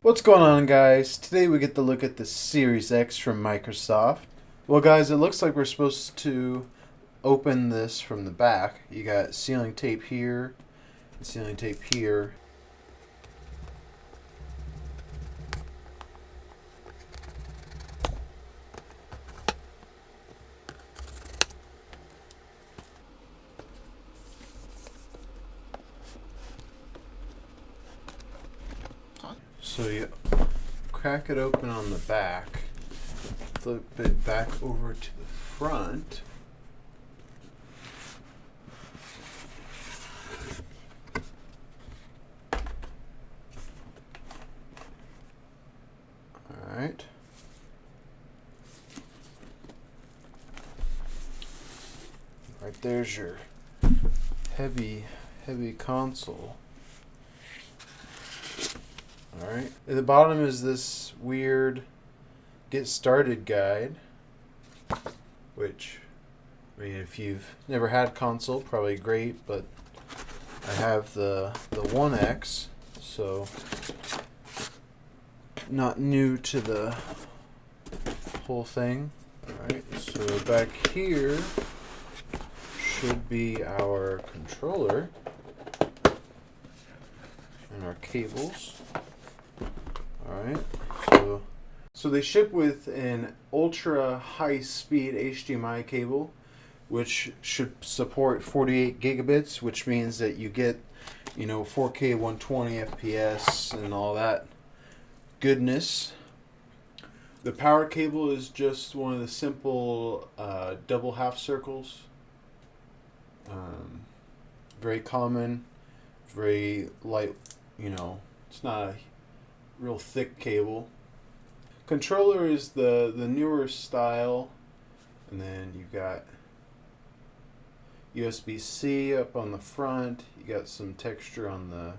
What's going on, guys? Today we get to look at the Series X from Microsoft. Well, guys, it looks like we're supposed to open this from the back. You got sealing tape here and sealing tape here. So you crack it open on the back, flip it back over to the front. Alright. Right there's your heavy console. Alright, at the bottom is this weird get started guide, which, I mean, if you've never had console, probably great, but I have the One X, so not new to the whole thing. Alright, so back here should be our controller and our cables. Alright, so they ship with an ultra high speed HDMI cable, which should support 48 gigabits, which means that you get, 4K 120 FPS and all that goodness. The power cable is just one of the simple double half circles. Very common, very light, it's not a real thick cable. Controller is the newer style, and then you've got USB-C up on the front. You got some texture on the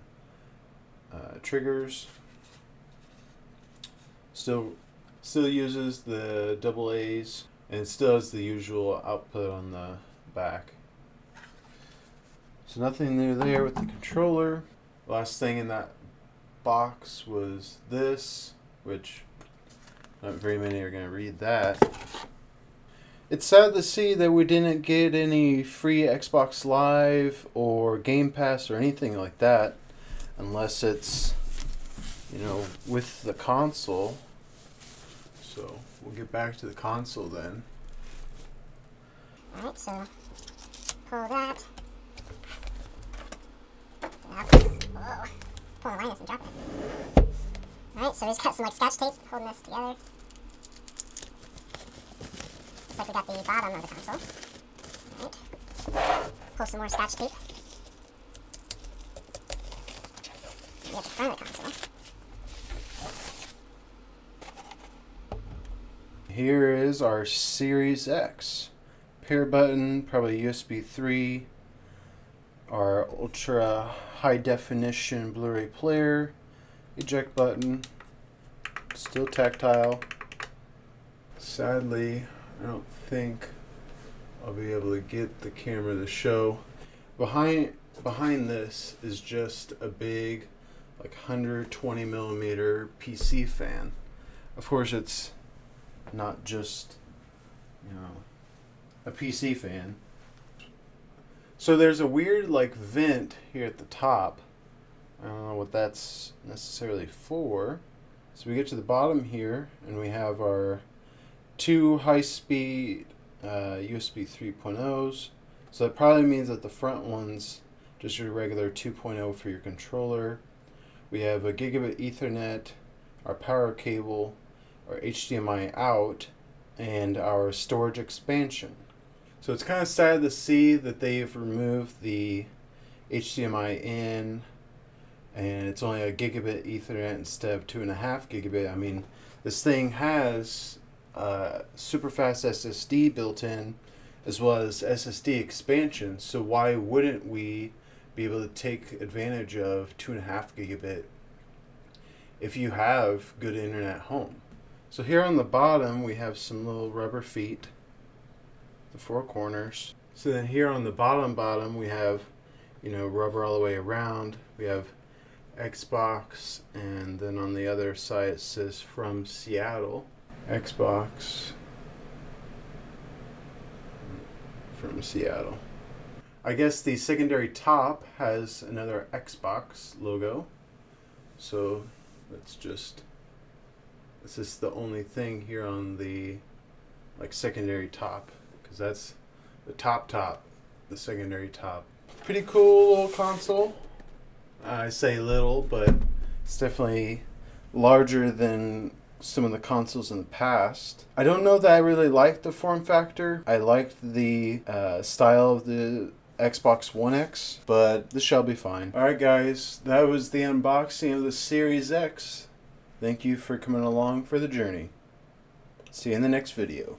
triggers. Still uses the double A's, and it still has the usual output on the back. So nothing new there with the controller. Last thing in that box was this, which not very many are going to read that. It's sad to see that we didn't get any free Xbox Live or Game Pass or anything like that, unless it's, with the console. So we'll get back to the console then. Alright, so pull that. Whoa. Pull the line and drop it. Alright, so we just got some scotch tape holding this together. Looks like we got the bottom of the console. Alright. Pull some more scotch tape. We have the front of the console. Here is our Series X. Pair button, probably USB 3. Our ultra high definition Blu-ray player, eject button, still tactile. Sadly, I don't think I'll be able to get the camera to show. Behind this is just a big, 120 millimeter PC fan. Of course, it's not just, a PC fan. So there's a weird vent here at the top. I don't know what that's necessarily for. So we get to the bottom here and we have our two high-speed USB 3.0s. So that probably means that the front one's just your regular 2.0 for your controller. We have a gigabit Ethernet, our power cable, our HDMI out, and our storage expansion. So it's kind of sad to see that they've removed the HDMI in, and it's only a gigabit Ethernet instead of 2.5 gigabit. I mean, this thing has super fast SSD built in, as well as SSD expansion. So why wouldn't we be able to take advantage of 2.5 gigabit if you have good internet at home? So here on the bottom we have some little rubber feet, the four corners. So then here on the bottom we have, rubber all the way around. We have Xbox, and then on the other side it says from Seattle. Xbox from Seattle. I guess the secondary top has another Xbox logo. So this is the only thing here on the like secondary top, because that's the top, the secondary top. Pretty cool little console. I say little, but it's definitely larger than some of the consoles in the past. I don't know that I really liked the form factor. I liked the style of the Xbox One X, but this shall be fine. Alright guys, that was the unboxing of the Series X. Thank you for coming along for the journey. See you in the next video.